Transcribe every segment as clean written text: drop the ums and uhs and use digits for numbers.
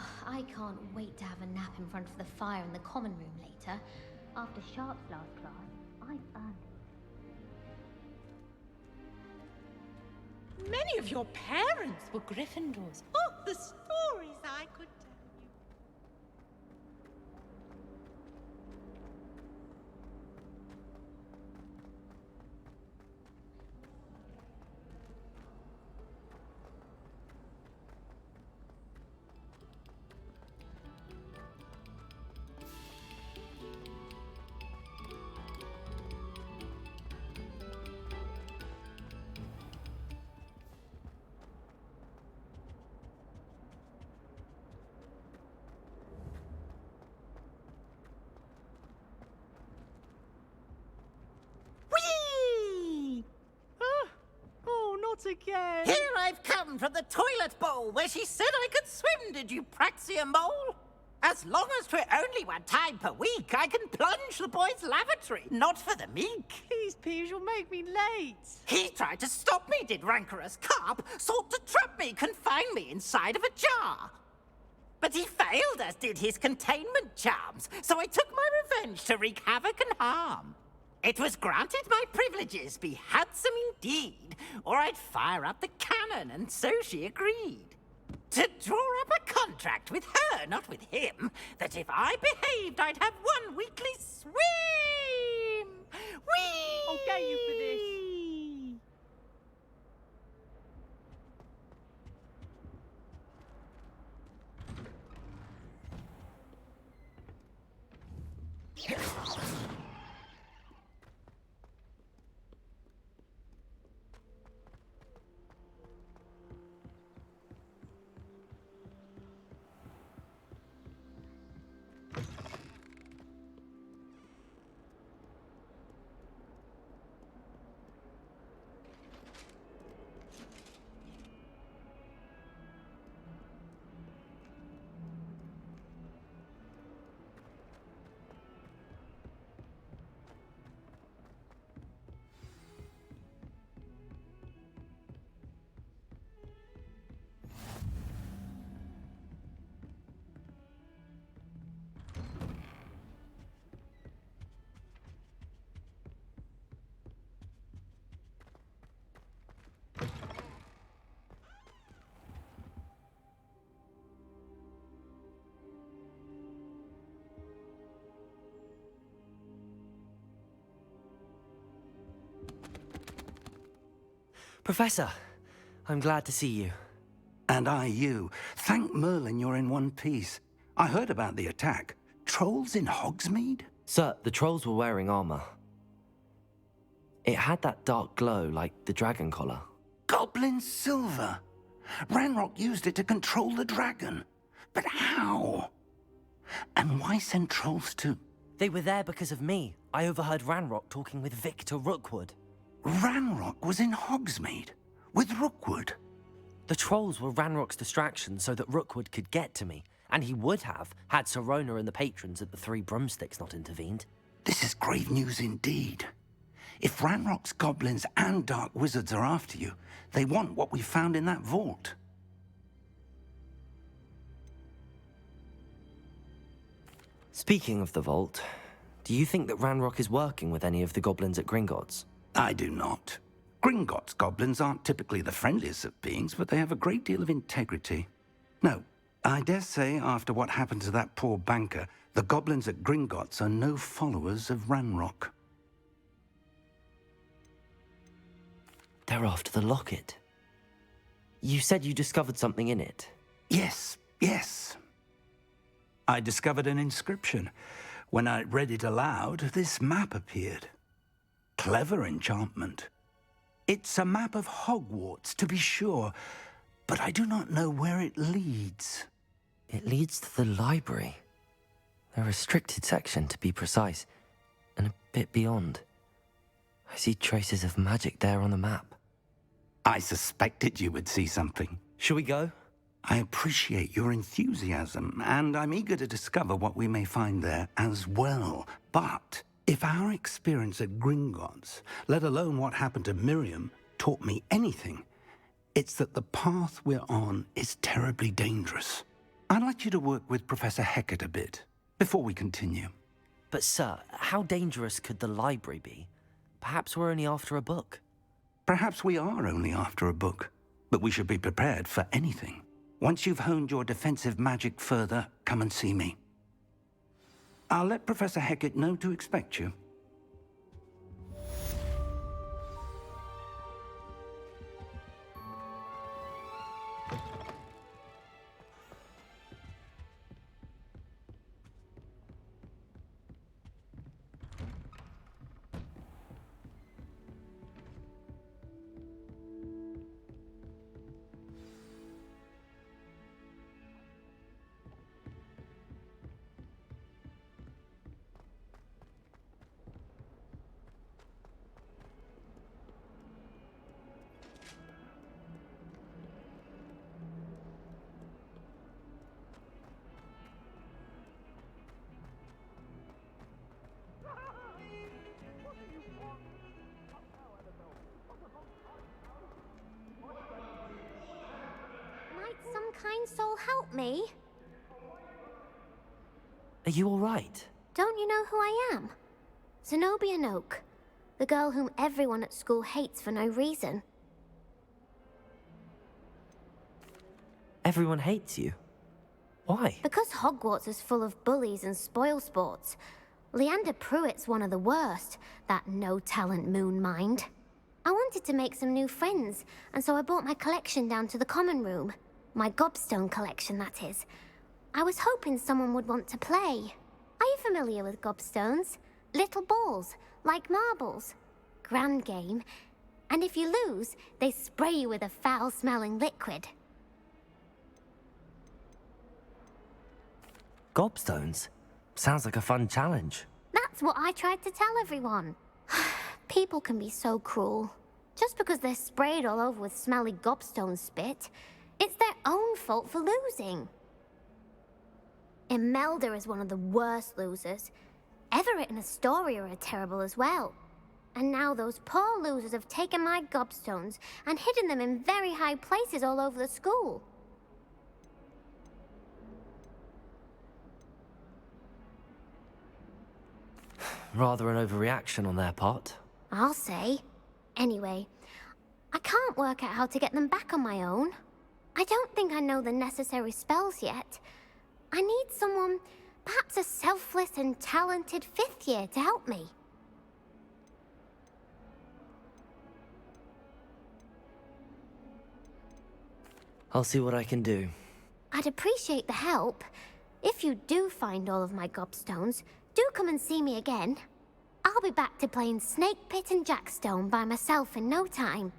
Oh, I can't wait to have a nap in front of the fire in the common room later. After Sharp's last class, I've earned it. Many of your parents were Gryffindors. Oh, the stories I could tell you. Again. Here I've come from the toilet bowl where she said I could swim, did you praxia mole? As long as 'twere only one time per week, I can plunge the boys' lavatory, not for the meek. Please, Peeves, you'll make me late. He tried to stop me, did rancorous carp, sought to trap me, confine me inside of a jar. But he failed, as did his containment charms, so I took my revenge to wreak havoc and harm. It was granted my privileges be handsome indeed, or I'd fire up the cannon, and so she agreed. To draw up a contract with her, not with him, that if I behaved, I'd have one weekly swim! Whee! I'll get you for this. Professor, I'm glad to see you. And I you. Thank Merlin you're in one piece. I heard about the attack. Trolls in Hogsmeade? Sir, the trolls were wearing armor. It had that dark glow like the dragon collar. Goblin silver. Ranrock used it to control the dragon. But how? And why send trolls to... They were there because of me. I overheard Ranrock talking with Victor Rookwood. Ranrock was in Hogsmeade? With Rookwood? The trolls were Ranrock's distraction so that Rookwood could get to me. And he would have, had Sirona and the patrons at the Three Broomsticks not intervened. This is grave news indeed. If Ranrock's goblins and dark wizards are after you, they want what we found in that vault. Speaking of the vault, do you think that Ranrock is working with any of the goblins at Gringotts? I do not. Gringotts goblins aren't typically the friendliest of beings, but they have a great deal of integrity. No, I dare say after what happened to that poor banker, the goblins at Gringotts are no followers of Ranrock. They're after the locket. You said you discovered something in it. Yes. I discovered an inscription. When I read it aloud, this map appeared. Clever enchantment. It's a map of Hogwarts, to be sure, but I do not know where it leads. It leads to the library. A restricted section, to be precise, and a bit beyond. I see traces of magic there on the map. I suspected you would see something. Shall we go? I appreciate your enthusiasm, and I'm eager to discover what we may find there as well. But if our experience at Gringotts, let alone what happened to Miriam, taught me anything, it's that the path we're on is terribly dangerous. I'd like you to work with Professor Hecat a bit, before we continue. But sir, how dangerous could the library be? Perhaps we're only after a book. Perhaps we are only after a book, but we should be prepared for anything. Once you've honed your defensive magic further, come and see me. I'll let Professor Hecat know to expect you. Might some kind soul help me? Are you all right? Don't you know who I am? Zenobia Noak, the girl whom everyone at school hates for no reason. Everyone hates you. Why? Because Hogwarts is full of bullies and spoilsports. Leander Pruitt's one of the worst, that no-talent moon mind. I wanted to make some new friends, and so I brought my collection down to the common room. My gobstone collection, that is. I was hoping someone would want to play. Are you familiar with gobstones? Little balls, like marbles. Grand game. And if you lose, they spray you with a foul-smelling liquid. Gobstones? Sounds like a fun challenge. That's what I tried to tell everyone. People can be so cruel. Just because they're sprayed all over with smelly gobstone spit, it's their own fault for losing. Imelda is one of the worst losers. Everett and Astoria are terrible as well. And now those poor losers have taken my gobstones and hidden them in very high places all over the school. Rather an overreaction on their part. I'll say. Anyway, I can't work out how to get them back on my own. I don't think I know the necessary spells yet. I need someone, perhaps a selfless and talented fifth year to help me. I'll see what I can do. I'd appreciate the help. If you do find all of my gobstones, do come and see me again. I'll be back to playing Snake Pit and Jackstone by myself in no time.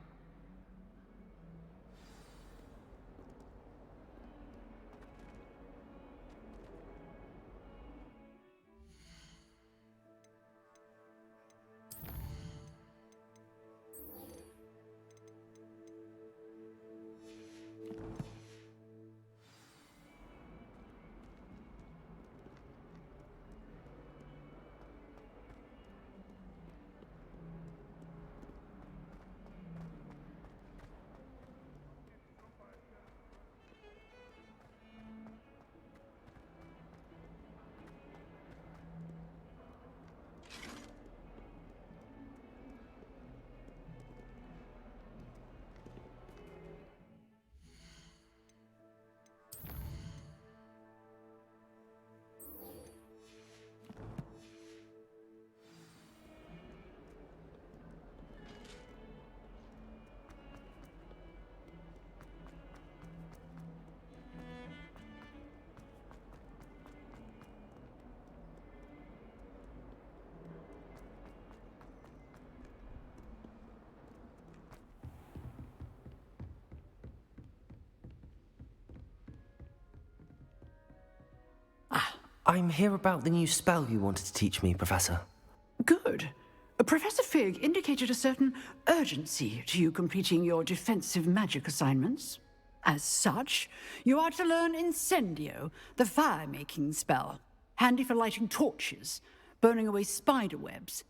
I'm here about the new spell you wanted to teach me, Professor. Good. Professor Fig indicated a certain urgency to you completing your defensive magic assignments. As such, you are to learn Incendio, the fire-making spell, handy for lighting torches, burning away spider webs,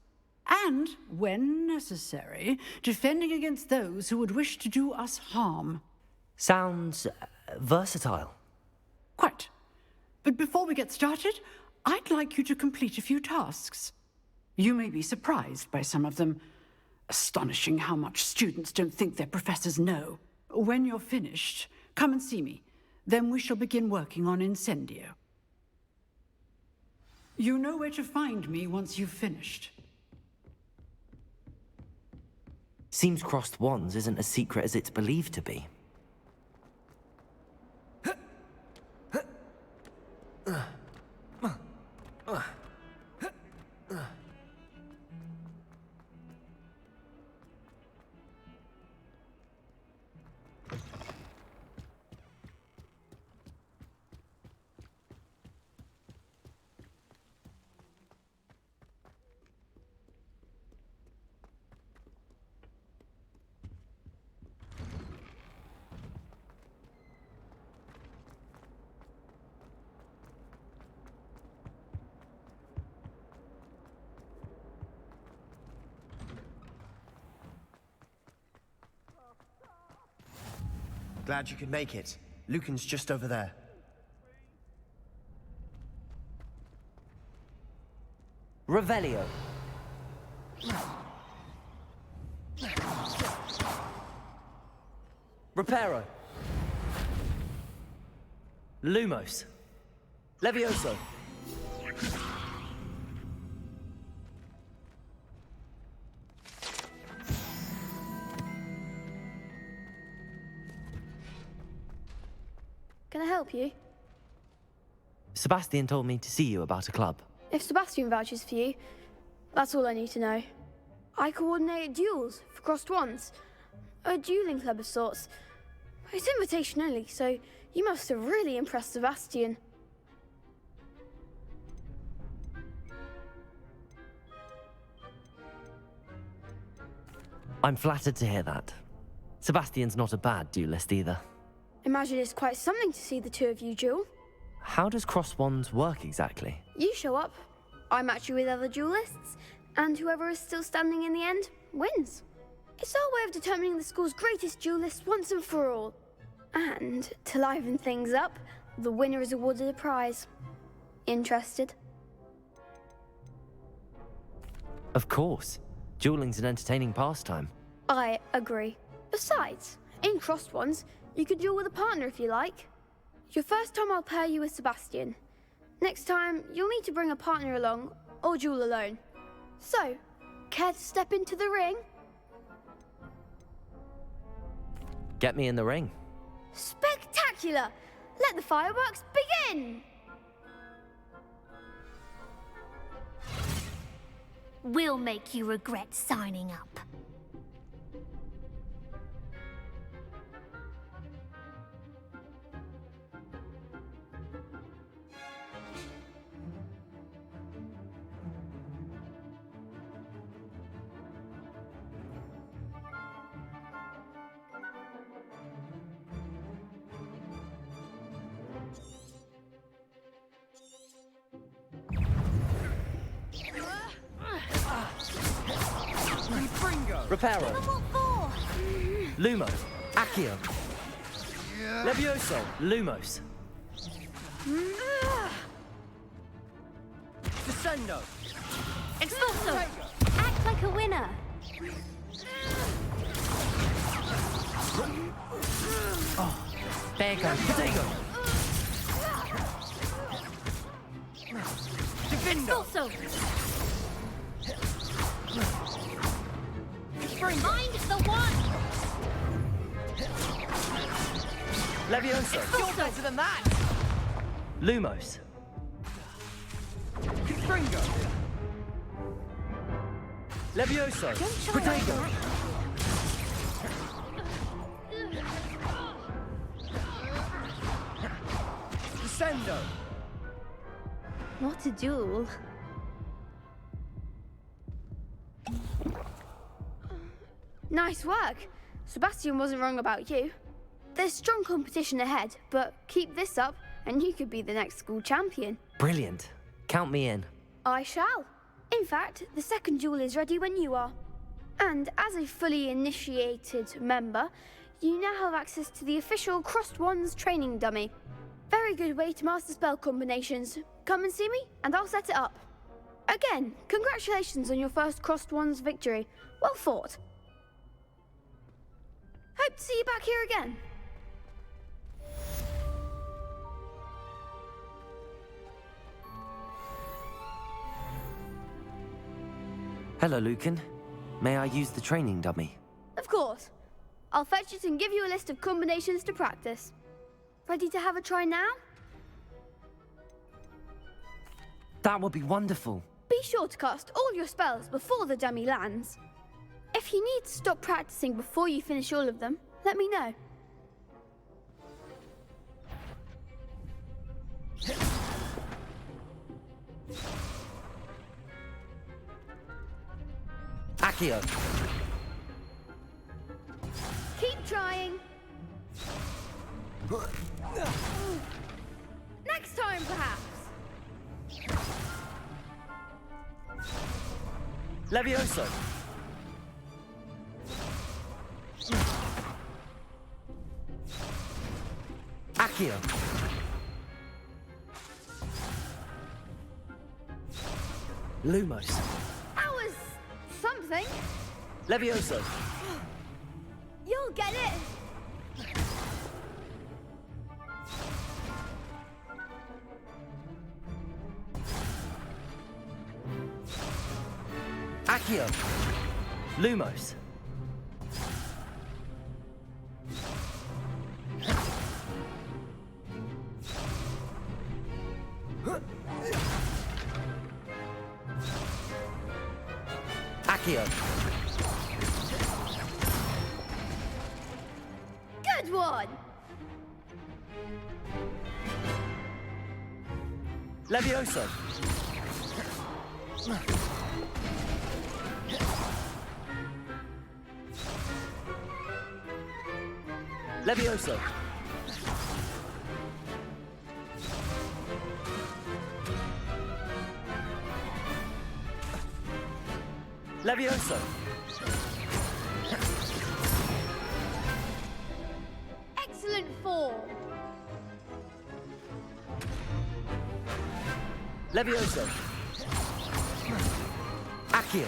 and, when necessary, defending against those who would wish to do us harm. Sounds versatile. Quite. But before we get started, I'd like you to complete a few tasks. You may be surprised by some of them. Astonishing how much students don't think their professors know. When you're finished, come and see me. Then we shall begin working on Incendio. You know where to find me once you've finished. Seems crossed wands isn't as secret as it's believed to be. Glad you could make it. Lucan's just over there. Revelio. Reparo. Lumos. Levioso. Can I help you? Sebastian told me to see you about a club. If Sebastian vouches for you, that's all I need to know. I coordinate duels for crossed wands. A dueling club of sorts. It's invitation only, so you must have really impressed Sebastian. I'm flattered to hear that. Sebastian's not a bad duelist either. Imagine it's quite something to see the two of you duel. How does cross wands work exactly? You show up, I match you with other duelists, and whoever is still standing in the end wins. It's our way of determining the school's greatest duelist once and for all. And to liven things up, the winner is awarded a prize. Interested? Of course. Dueling's an entertaining pastime. I agree. Besides, in crossed ones, you could duel with a partner if you like. Your first time I'll pair you with Sebastian. Next time, you'll need to bring a partner along, or duel alone. So, care to step into the ring? Get me in the ring. Spectacular! Let the fireworks begin! We'll make you regret signing up. Reparo. Lumo. Accio. Levioso. Lumos. Descendo! Expulso! Act like a winner! Bego. Potato. Expulso! Mind the one! Levioso. You're better than that! Lumos. Fringo! Levioso. Potato. Descendo! What a duel. Nice work. Sebastian wasn't wrong about you. There's strong competition ahead, but keep this up and you could be the next school champion. Brilliant. Count me in. I shall. In fact, the second duel is ready when you are. And as a fully initiated member, you now have access to the official Crossed Wands training dummy. Very good way to master spell combinations. Come and see me, and I'll set it up. Again, congratulations on your first Crossed Wands victory. Well fought. Hope to see you back here again. Hello, Lucan. May I use the training dummy? Of course. I'll fetch it and give you a list of combinations to practice. Ready to have a try now? That would be wonderful. Be sure to cast all your spells before the dummy lands. If you need to stop practicing before you finish all of them, let me know. Accio. Keep trying. Next time, perhaps. Levioso. Accio. Lumos. That was something. Levioso. You'll get it. Accio. Lumos. Accio. Good one. Levioso. Levioso. Levioso. Excellent form. Levioso. Accio.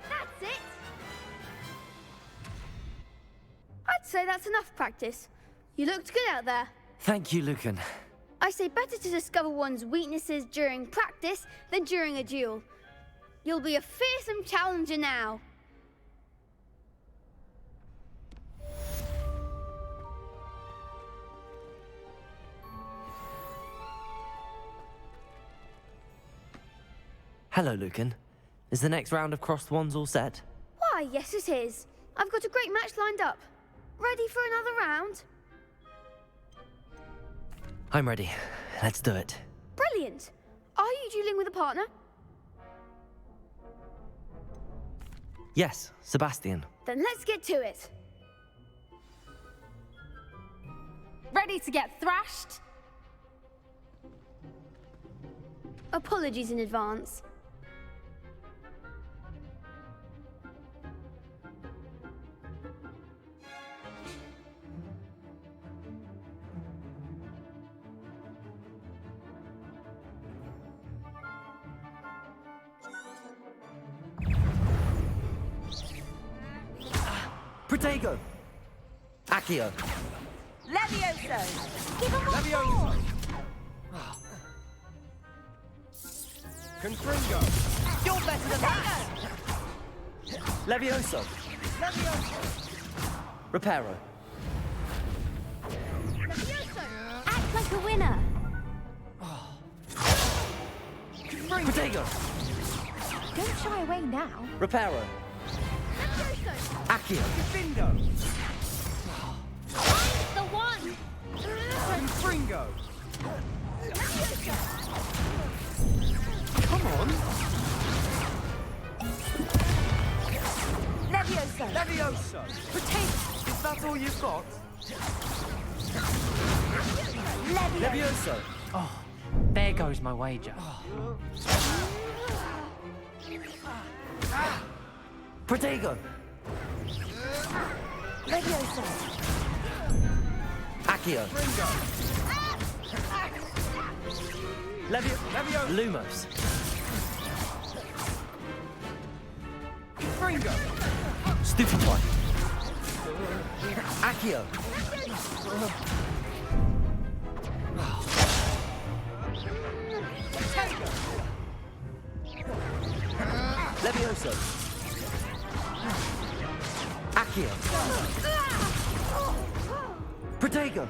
That's it. I'd say that's enough practice. You looked good out there. Thank you, Lucan. I say better to discover one's weaknesses during practice than during a duel. You'll be a fearsome challenger now. Hello, Lucan. Is the next round of Crossed Wands all set? Why, yes it is. I've got a great match lined up. Ready for another round? I'm ready. Let's do it. Brilliant. Are you dueling with a partner? Yes, Sebastian. Then let's get to it. Ready to get thrashed? Apologies in advance. Protego. Accio. Levioso! Give him one Levioso. Confringo. You're better than that! Levioso. Reparo. Act like a winner. Protego. Don't shy away now. Reparo. Accio. Bingo. The one. Confringo. Come on. Levioso! Levioso. Protect. Is that all you've got? Levioso. Oh, there goes my wager. Protego. Leviosa! Accio. Levio. Lumos. Fringo. Stupefy. Accio. Levioso. Accio. Protego.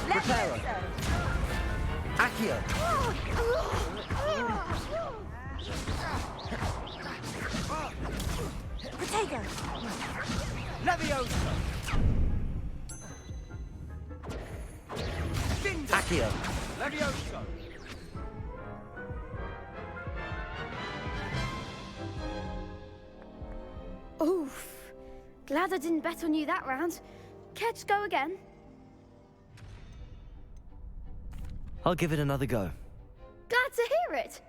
Reparo. Accio. Protego! Leviosa. Accio. Leviosa. Oof. Glad I didn't bet on you that round. Care to go again? I'll give it another go. Glad to hear it.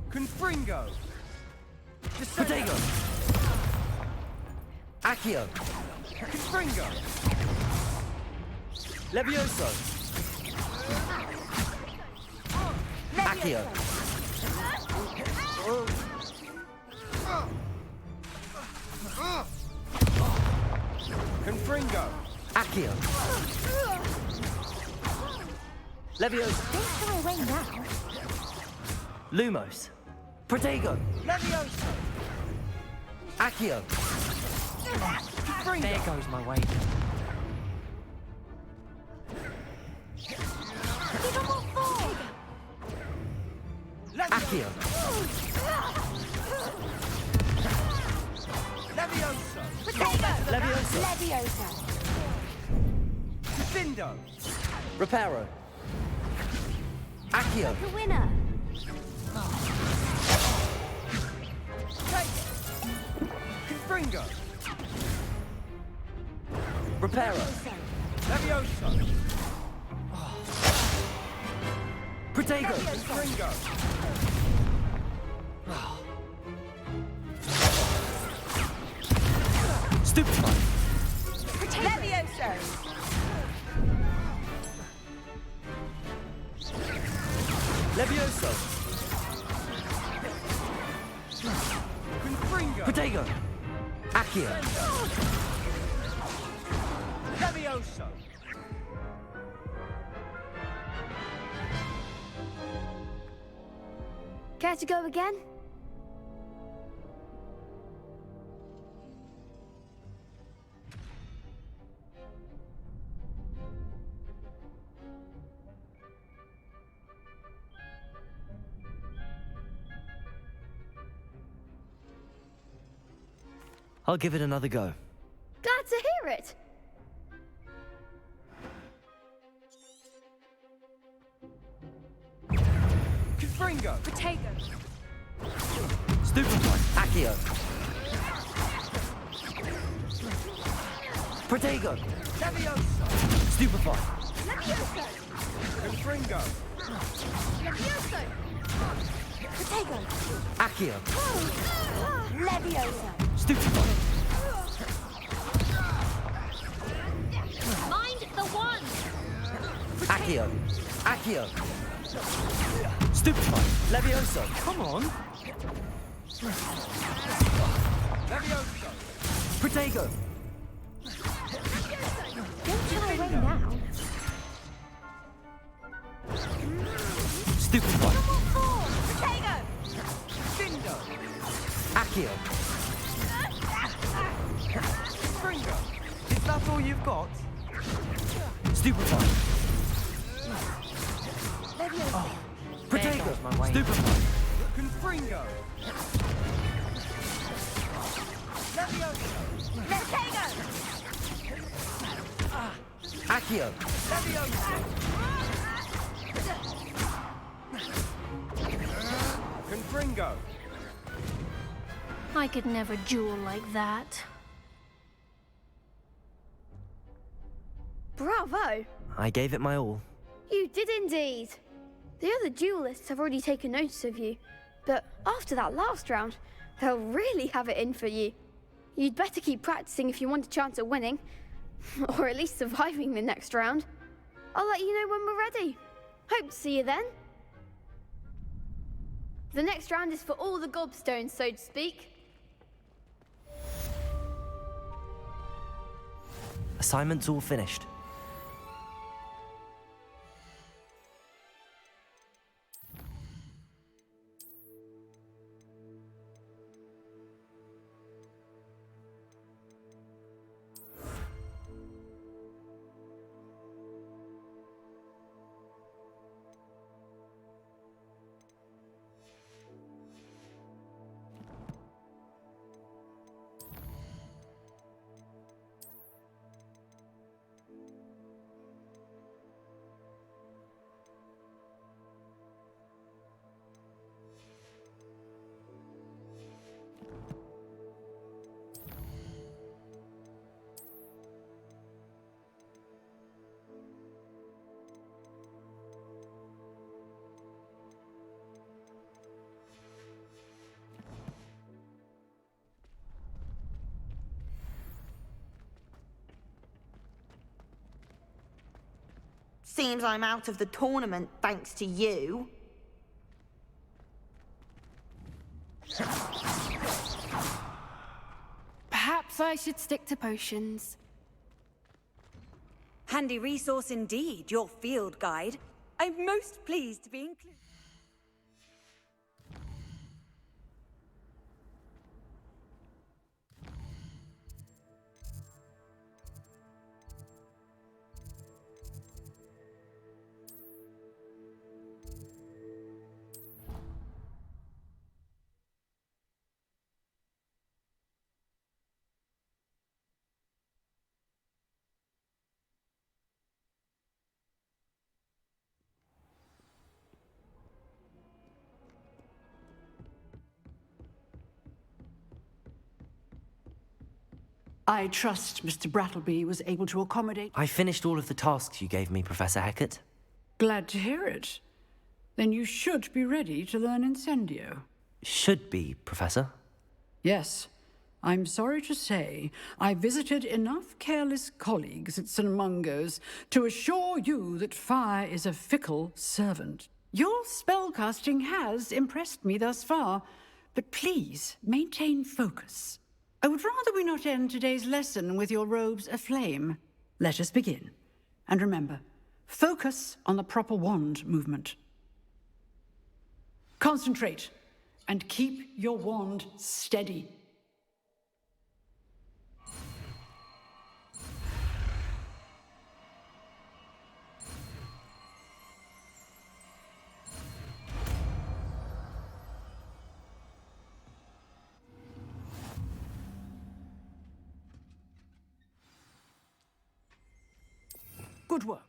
Confringo. Protego. Accio. Confringo. Levioso. Accio. Confringo. Accio. Levioso. Don't shy away now. Lumos. Protego. Leviosa. Accio. There goes my wager. Give him more forward! Accio. Leviosa. Protego! Levioso. Leviosa! Defindo. Reparo. Accio. The winner! Confringo. Reparo. Leviosa. Protego. Confringo. Stupefy. Leviosa! Levioso. Confringo. Protego. Accio. Leviosa. Care to go again? I'll give it another go. Glad to hear it. Confringo. Protego! Stupefy. Accio. Protego. Leviosa. Stupefy. Levioso! Confringo. Levioso! Protego! Accio. Leviosa! Stupefy. Mind the one! Accio. Accio. Stupefy. Levioso. Come on. Leviosa. Protego. Don't shy away now. Stupefy. Protego! Findo. Accio. Confringo. Is that all you've got? Stupefy. Leviosa! Protego. goes my wager. Stupefy. Confringo. Leviosa. Protego! Accio. Leviosa. Confringo. I could never duel like that. Bravo! I gave it my all. You did indeed. The other duelists have already taken notice of you, but after that last round, they'll really have it in for you. You'd better keep practicing if you want a chance at winning, or at least surviving the next round. I'll let you know when we're ready. Hope to see you then. The next round is for all the gobstones, so to speak. Assignment's all finished. Seems I'm out of the tournament thanks to you. Perhaps I should stick to potions. Handy resource indeed, your field guide. I'm most pleased to be included. I trust Mr. Brattleby was able to accommodate... I finished all of the tasks you gave me, Professor Hecat. Glad to hear it. Then you should be ready to learn Incendio. Should be, Professor. Yes. I'm sorry to say, I visited enough careless colleagues at St. Mungo's to assure you that fire is a fickle servant. Your spellcasting has impressed me thus far, but please maintain focus. I would rather we not end today's lesson with your robes aflame. Let us begin. And remember, focus on the proper wand movement. Concentrate, and keep your wand steady. Good work.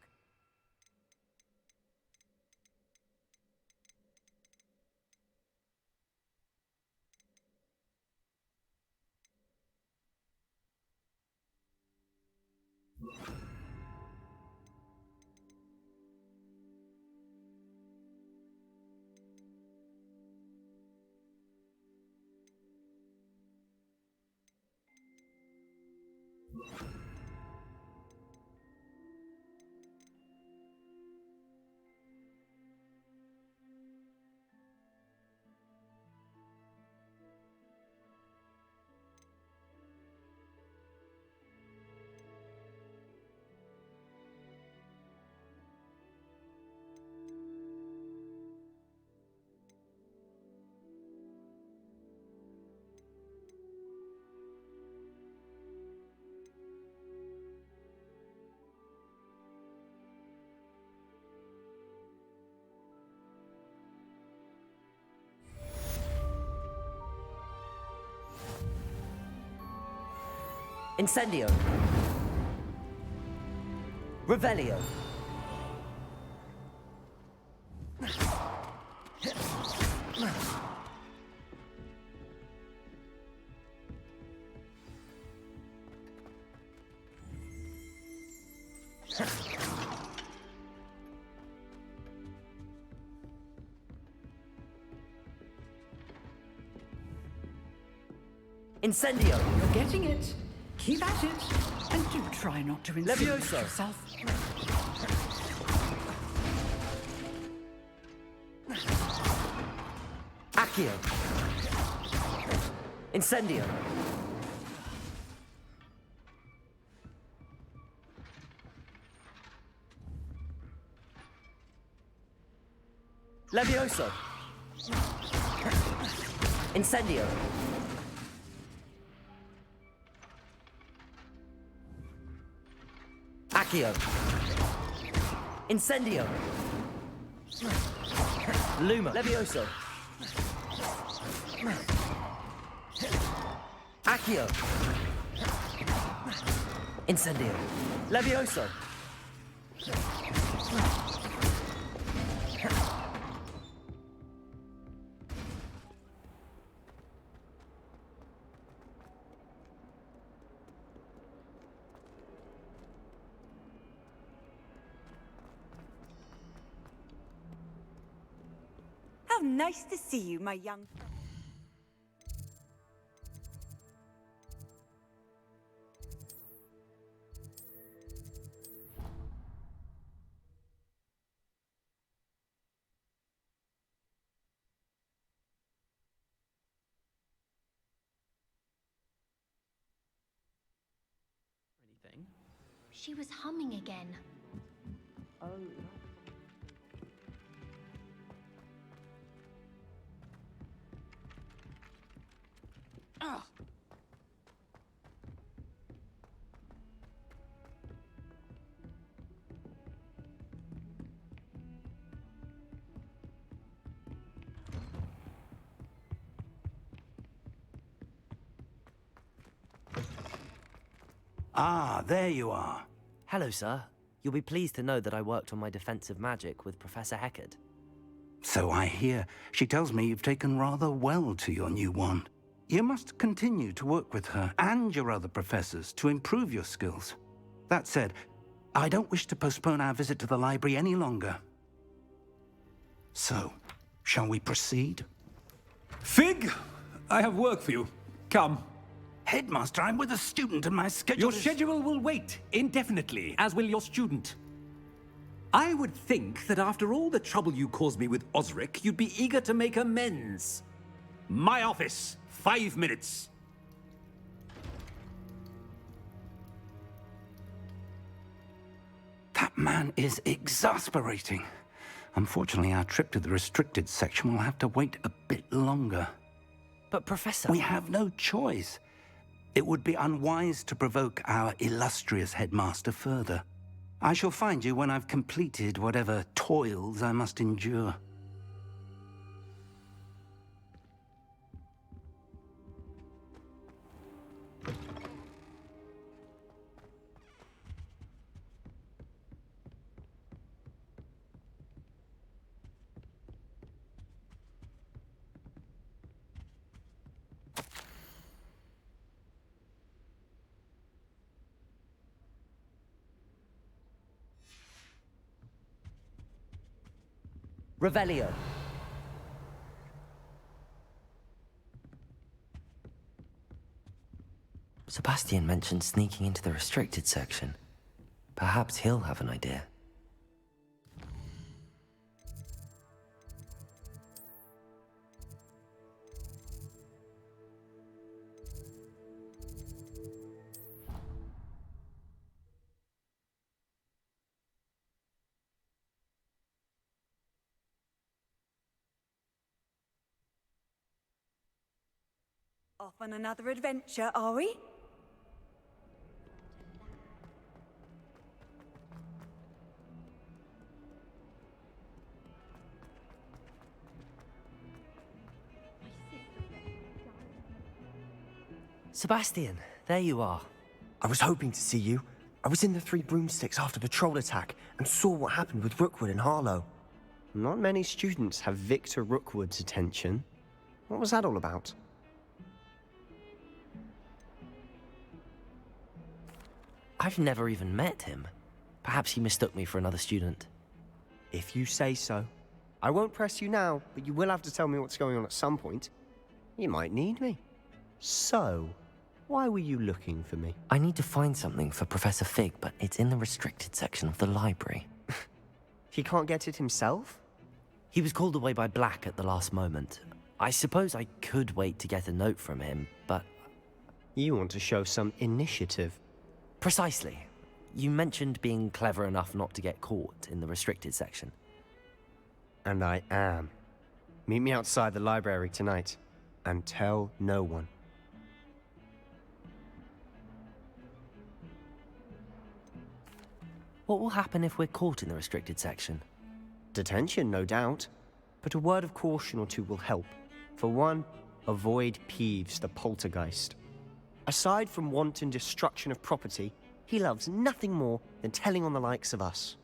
Incendio. Revelio. Incendio. You're getting it. Keep at it. And do try not to insult Levioso. yourself. Accio. Incendio. Levioso. Incendio. Accio. Incendio. Luma. Levioso. Accio. Incendio. Levioso. How nice to see you, my young... Anything? She was humming again. Ah, there you are. Hello, sir. You'll be pleased to know that I worked on my defensive magic with Professor Heckard. So I hear. She tells me you've taken rather well to your new wand. You must continue to work with her and your other professors to improve your skills. That said, I don't wish to postpone our visit to the library any longer. So, shall we proceed? Fig, I have work for you. Come. Headmaster, I'm with a student and my schedule Your schedule will wait indefinitely, as will your student. I would think that after all the trouble you caused me with Osric, you'd be eager to make amends. My office, 5 minutes. That man is exasperating. Unfortunately, our trip to the restricted section will have to wait a bit longer. But, Professor... We have no choice. It would be unwise to provoke our illustrious headmaster further. I shall find you when I've completed whatever toils I must endure. Revelio. Sebastian mentioned sneaking into the restricted section. Perhaps he'll have an idea. Off on another adventure, are we? Sebastian, there you are. I was hoping to see you. I was in the Three Broomsticks after the troll attack and saw what happened with Rookwood and Harlow. Not many students have Victor Rookwood's attention. What was that all about? I've never even met him. Perhaps he mistook me for another student. If you say so. I won't press you now, but you will have to tell me what's going on at some point. You might need me. So, why were you looking for me? I need to find something for Professor Fig, but it's in the restricted section of the library. He can't get it himself? He was called away by Black at the last moment. I suppose I could wait to get a note from him, but... You want to show some initiative. Precisely. You mentioned being clever enough not to get caught in the restricted section. And I am. Meet me outside the library tonight, and tell no one. What will happen if we're caught in the restricted section? Detention, no doubt. But a word of caution or two will help. For one, avoid Peeves the poltergeist. Aside from wanton destruction of property, he loves nothing more than telling on the likes of us.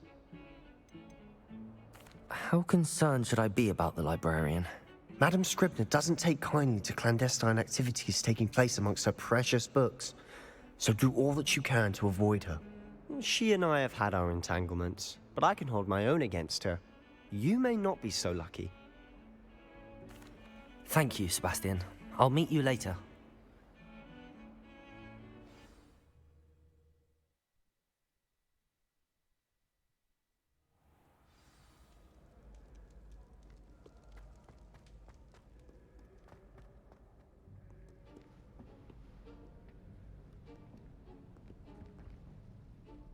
How concerned should I be about the librarian? Madame Scribner doesn't take kindly to clandestine activities taking place amongst her precious books. So do all that you can to avoid her. She and I have had our entanglements, but I can hold my own against her. You may not be so lucky. Thank you, Sebastian. I'll meet you later.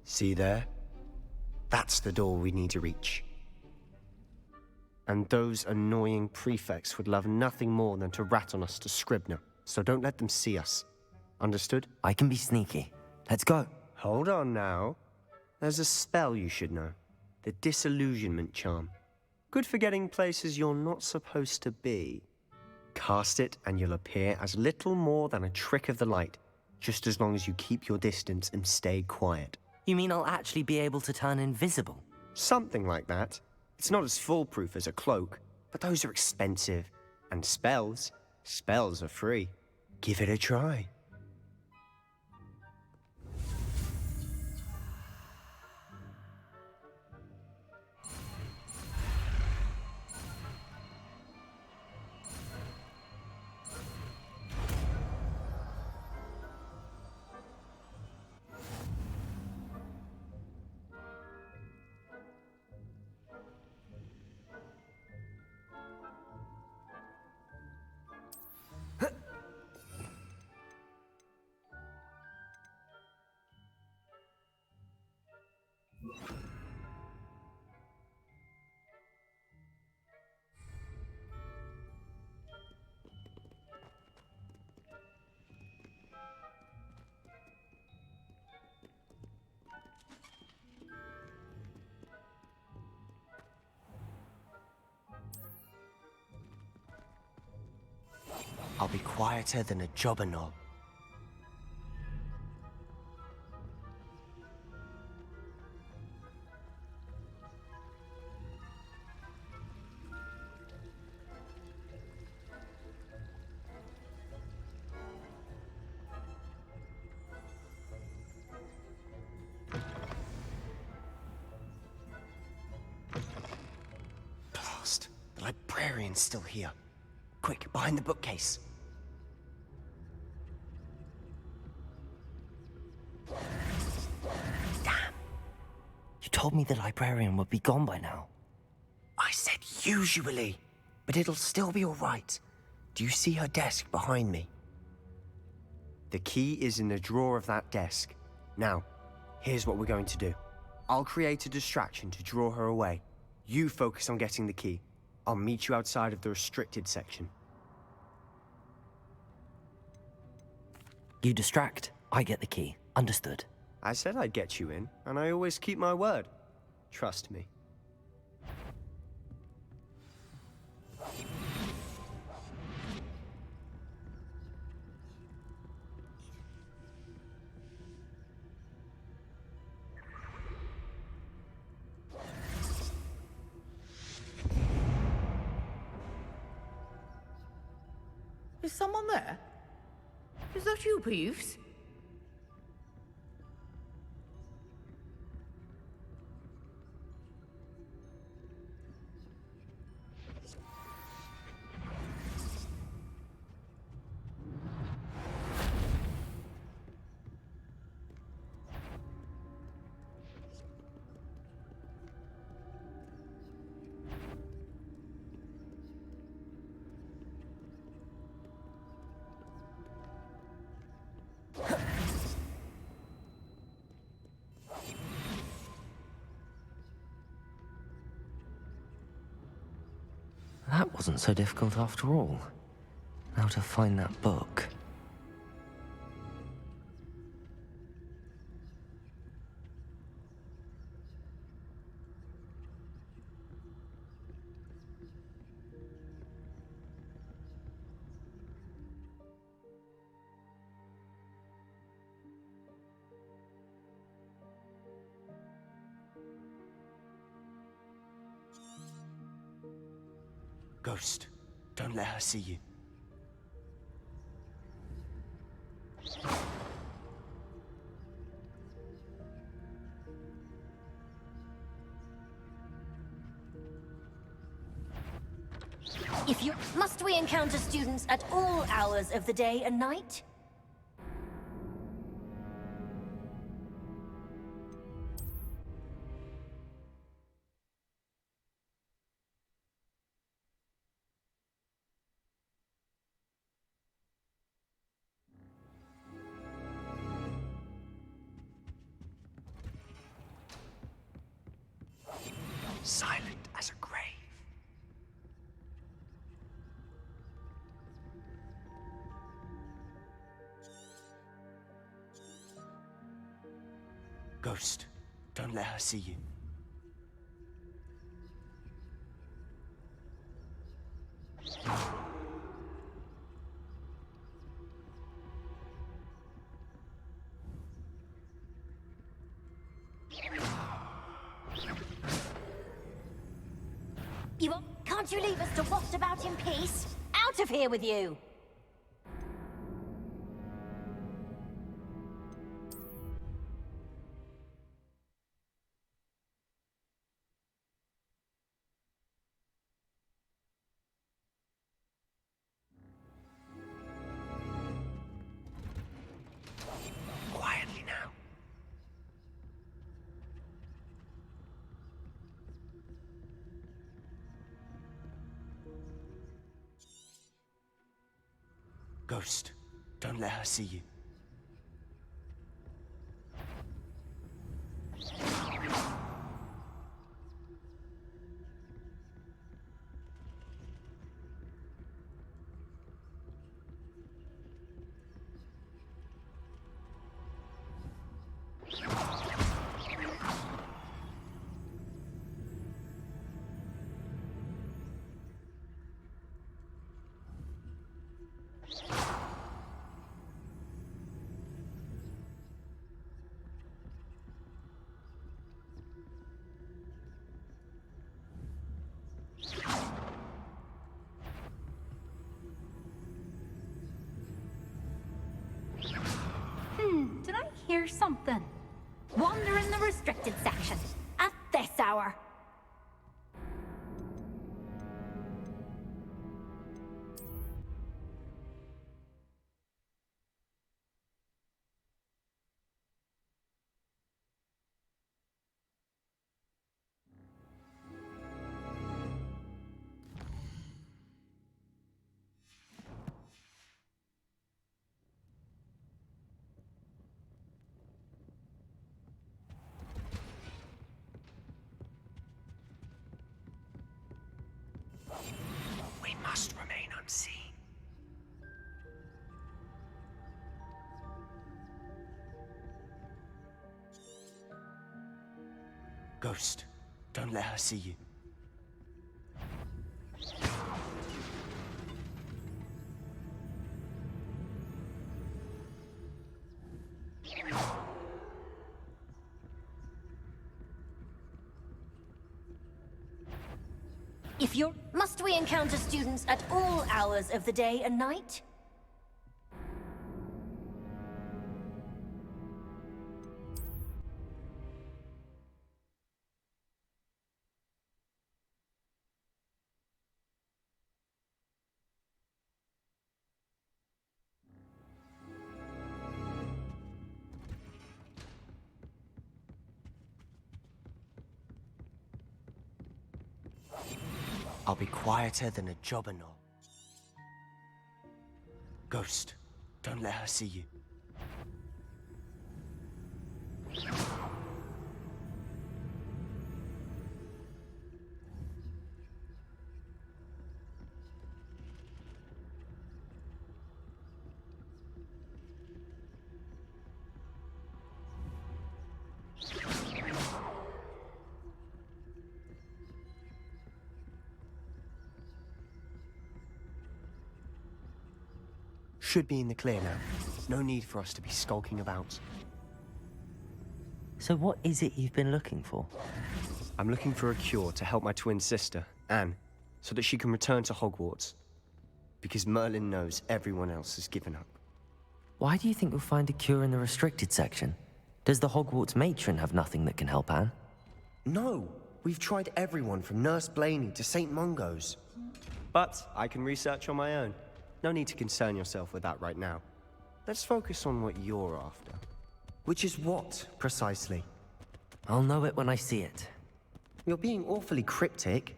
See there? That's the door we need to reach. And those annoying prefects would love nothing more than to rat on us to Scribner, so don't let them see us. Understood? I can be sneaky. Let's go. Hold on now. There's a spell you should know. The Disillusionment Charm. Good for getting places you're not supposed to be. Cast it and you'll appear as little more than a trick of the light, just as long as you keep your distance and stay quiet. You mean I'll actually be able to turn invisible? Something like that. It's not as foolproof as a cloak, but those are expensive. And spells are free. Give it a try. I'll be quieter than a jobberknoll. Blast! The librarian's still here. Quick, behind the bookcase. You told me the librarian would be gone by now. I said usually, but it'll still be all right. Do you see her desk behind me? The key is in the drawer of that desk. Now, here's what we're going to do. I'll create a distraction to draw her away. You focus on getting the key. I'll meet you outside of the restricted section. You distract, I get the key. Understood. I said I'd get you in, and I always keep my word. Trust me. Is someone there? Is that you, Peeves? wasn't so difficult after all. Now to find that book. Ghost, don't let her see you. Must we encounter students at all hours of the day and night? Silent as a grave. Ghost, don't let her see you. Can't you leave us to waft about in peace? Out of here with you! Quietly now. Ghost, don't let her see you. Did I hear something? Wander in the restricted section at this hour. We must remain unseen. Ghost, don't let her see you. Must we encounter students at all hours of the day and night? I'll be quieter than a jobberknoll. Ghost, don't let her see you. should be in the clear now. No need for us to be skulking about. So what is it you've been looking for? I'm looking for a cure to help my twin sister, Anne, so that she can return to Hogwarts. Because Merlin knows everyone else has given up. Why do you think we'll find a cure in the restricted section? Does the Hogwarts matron have nothing that can help Anne? No! We've tried everyone from Nurse Blaney to St. Mungo's. But I can research on my own. No need to concern yourself with that right now. Let's focus on what you're after. Which is what, precisely? I'll know it when I see it. You're being awfully cryptic.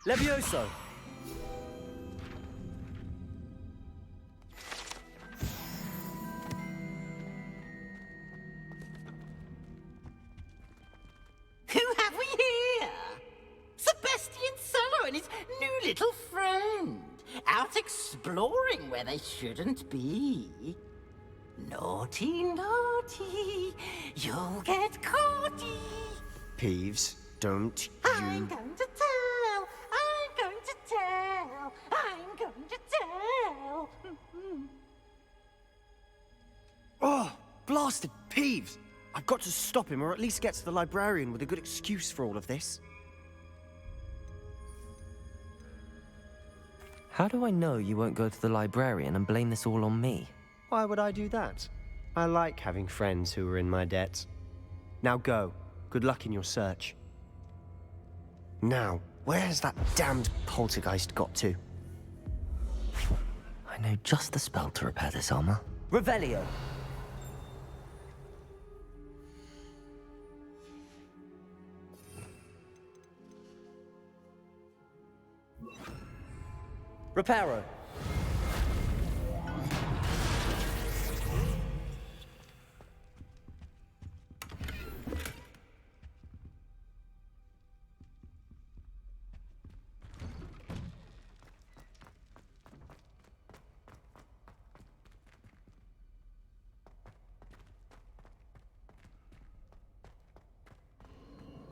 Levioso! Who have we here? Sebastian Sallow and his new little friend. Out exploring where they shouldn't be. Naughty, naughty, you'll get caughty. Peeves, don't I'm going to tell, I'm going to tell, I'm going to tell. Oh, blasted Peeves! I've got to stop him, or at least get to the librarian with a good excuse for all of this. How do I know you won't go to the librarian and blame this all on me? Why would I do that? I like having friends who are in my debt. Now go. Good luck in your search. Now, where's that damned poltergeist got to? I know just the spell to repair this armor. Revelio! Reparo!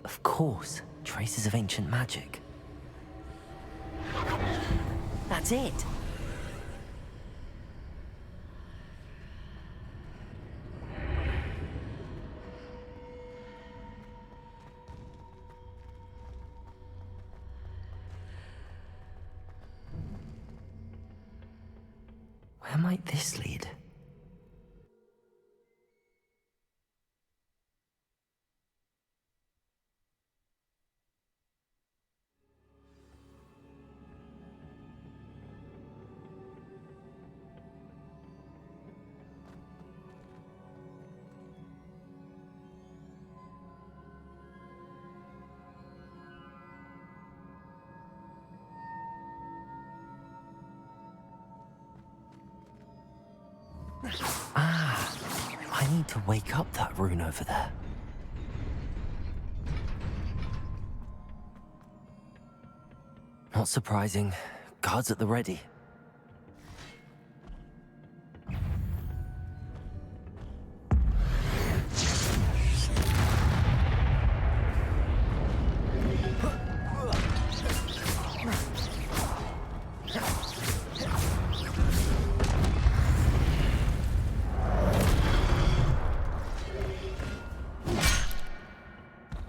Of course, traces of ancient magic. That's it! Where might this lead? I need to wake up that rune over there. Not surprising. Guards at the ready.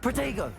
Protego!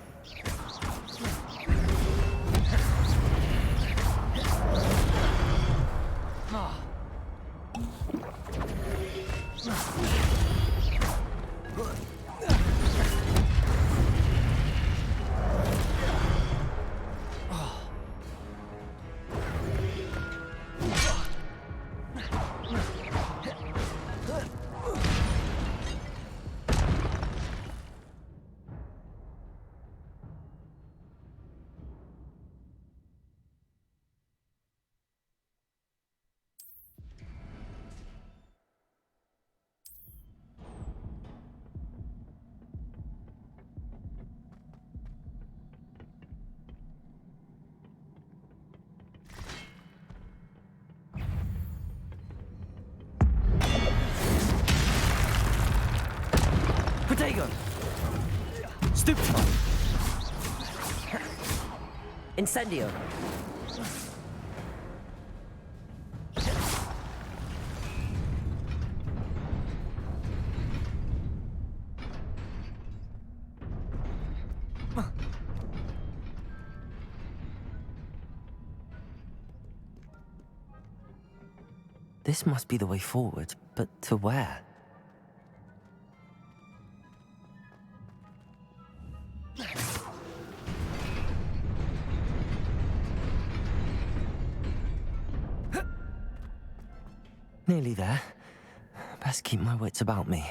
Protego! Stupefy! Incendio! This must be the way forward, but to where? Nearly there. Best keep my wits about me.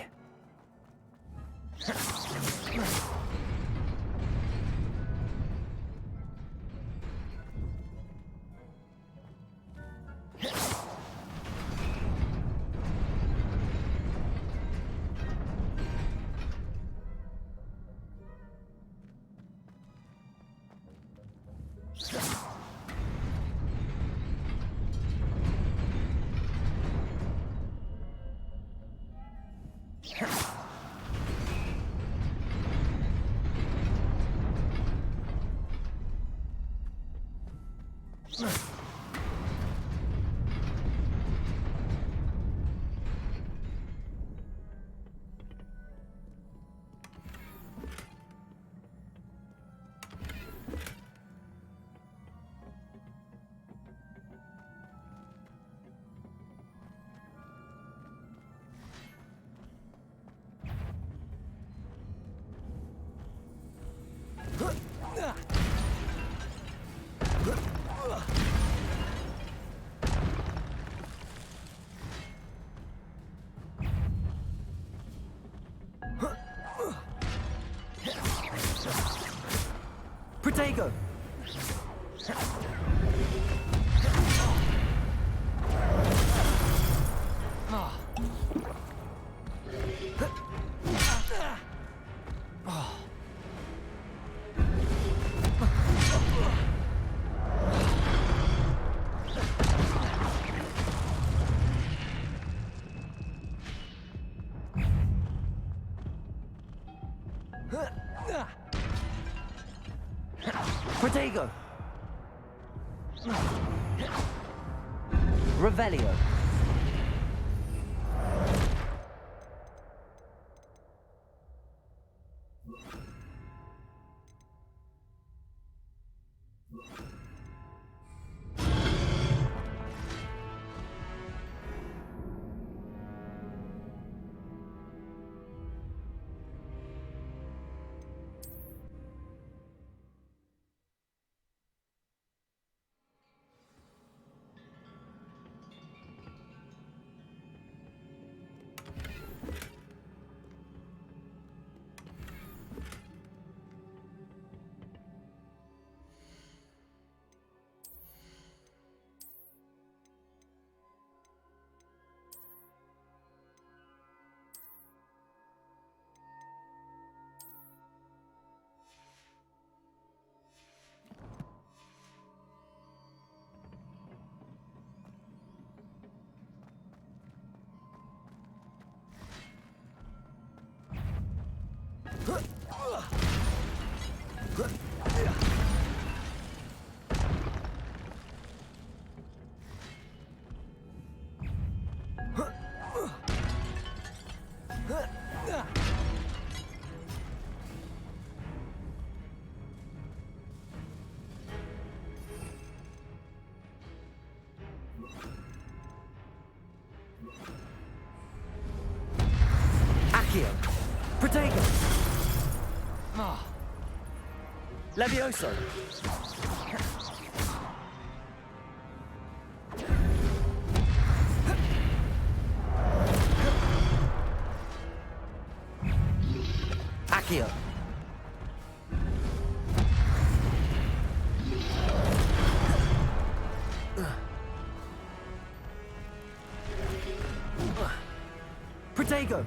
Protego! Protego! Revelio! Accio! Protego! Levioso! Accio! Protego!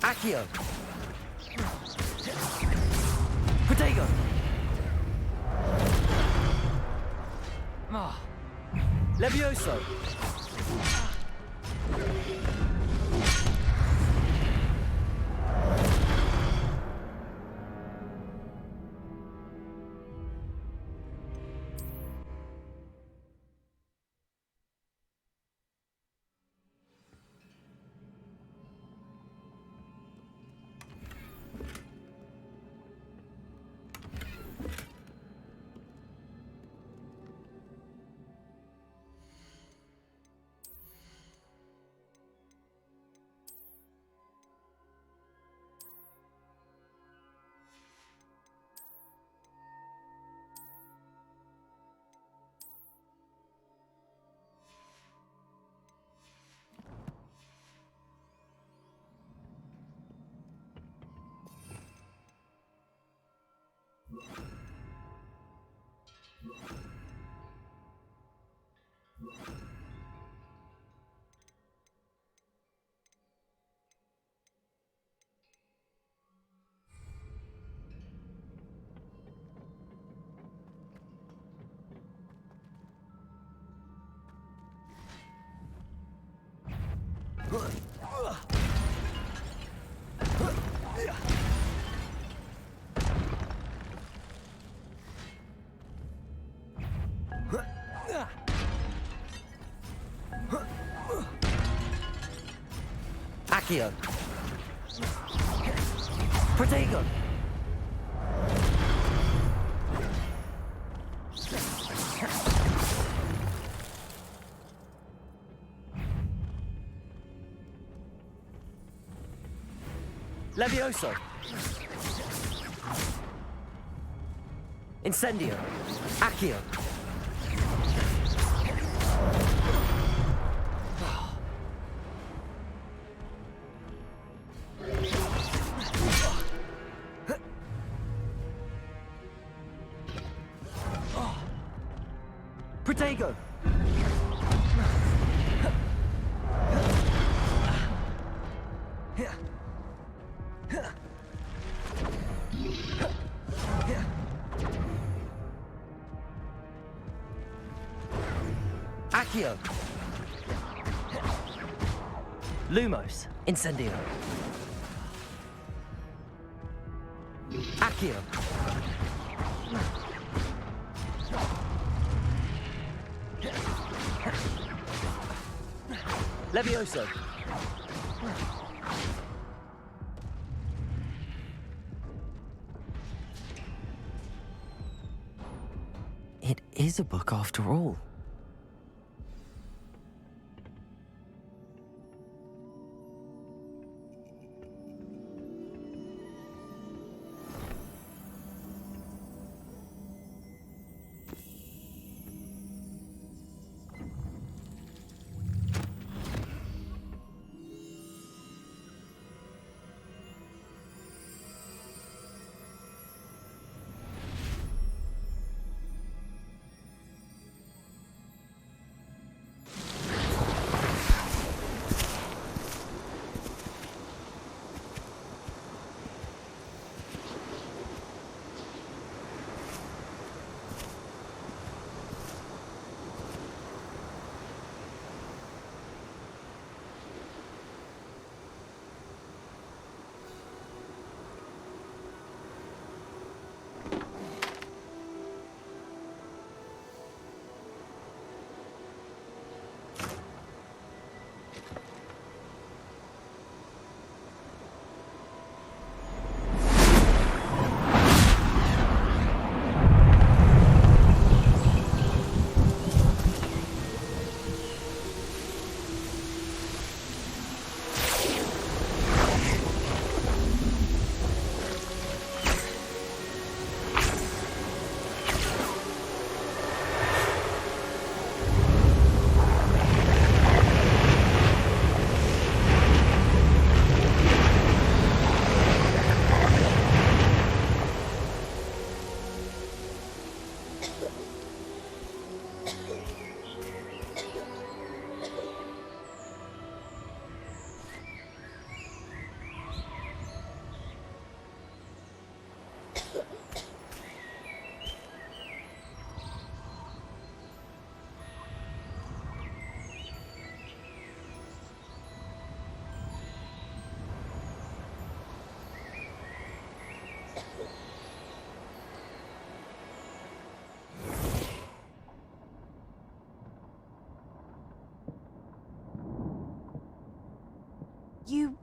Accio. Protego. Levioso. Accio. Protego. Levioso. Incendio. Accio. Protego. Accio. Lumos. Incendio. Accio. Levioso. It is a book after all.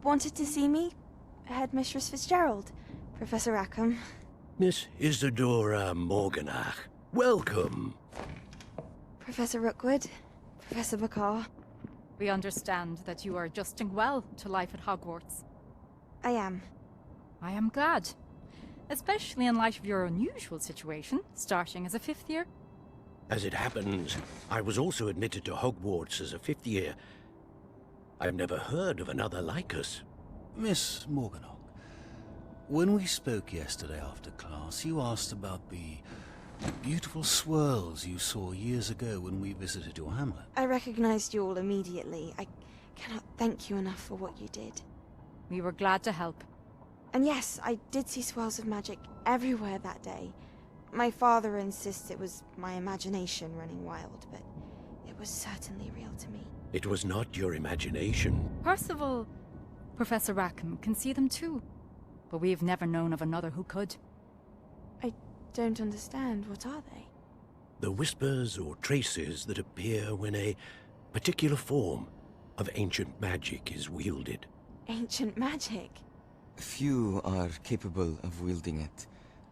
wanted to see me? Headmistress Fitzgerald, Professor Rackham. Miss Isadora Morganach, welcome. Professor Rookwood, Professor Bakar. We understand that you are adjusting well to life at Hogwarts. I am. I am glad. Especially in light of your unusual situation, starting as a 5th year. As it happens, I was also admitted to Hogwarts as a 5th year. I've never heard of another like us. Miss Morganach, when we spoke yesterday after class, you asked about the beautiful swirls you saw years ago when we visited your hamlet. I recognized you all immediately. I cannot thank you enough for what you did. We were glad to help. And yes, I did see swirls of magic everywhere that day. My father insists it was my imagination running wild, but it was certainly real to me. It was not your imagination. Percival, Professor Rackham can see them too. But we've never known of another who could. I don't understand. What are they? The whispers or traces that appear when a particular form of ancient magic is wielded. Ancient magic? Few are capable of wielding it.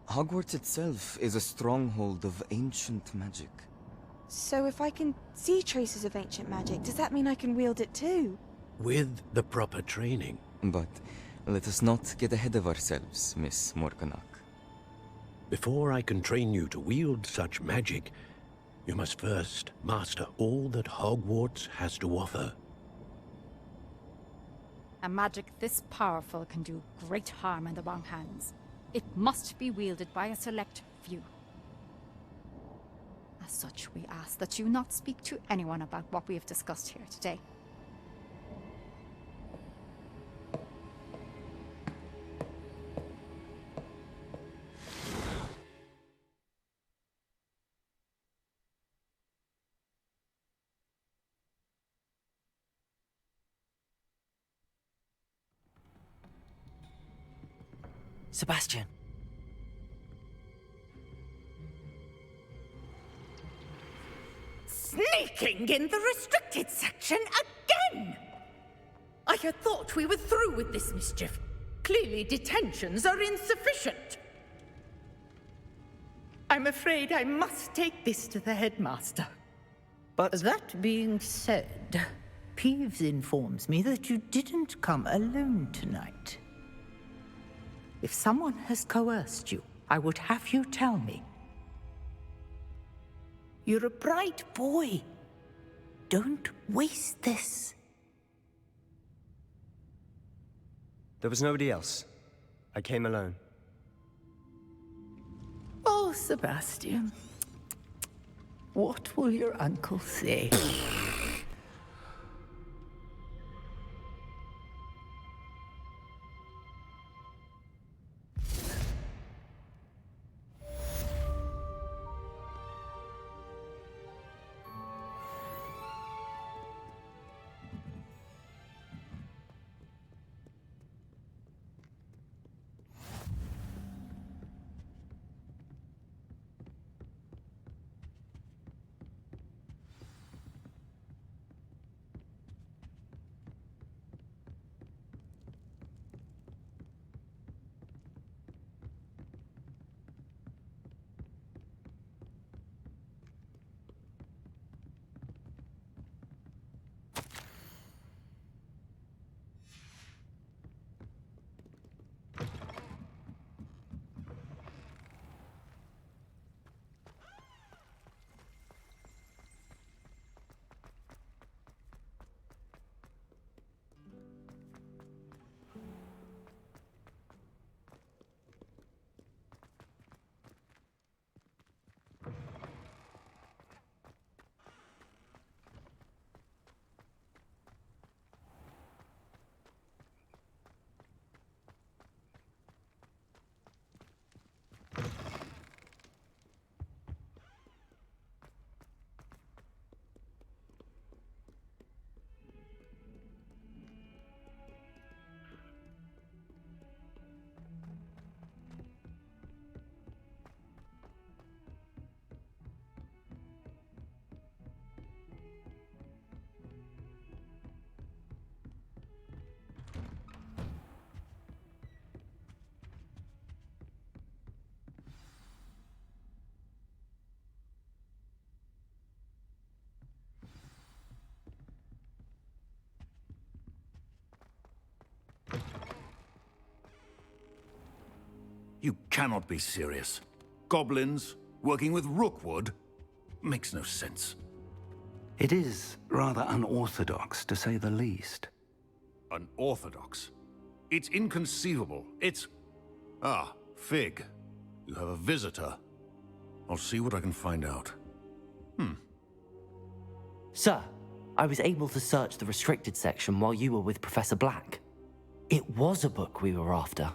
Hogwarts itself is a stronghold of ancient magic. So if I can see traces of ancient magic, does that mean I can wield it too? With the proper training. But let us not get ahead of ourselves, Miss Morganach. Before I can train you to wield such magic, you must first master all that Hogwarts has to offer. A magic this powerful can do great harm in the wrong hands. It must be wielded by a select few. As such, we ask that you not speak to anyone about what we have discussed here today. Sebastian. Sneaking in the restricted section again! I had thought we were through with this mischief. Clearly detentions are insufficient. I'm afraid I must take this to the headmaster. But that being said, Peeves informs me that you didn't come alone tonight. If someone has coerced you, I would have you tell me. You're a bright boy. Don't waste this. there was nobody else. I came alone. Oh, Sebastian. What will your uncle say? You cannot be serious. Goblins working with Rookwood? Makes no sense. It is rather unorthodox, to say the least. Unorthodox? It's inconceivable. It's... Ah, Fig. You have a visitor. I'll see what I can find out. Sir, I was able to search the restricted section while you were with Professor Black. It was a book we were after.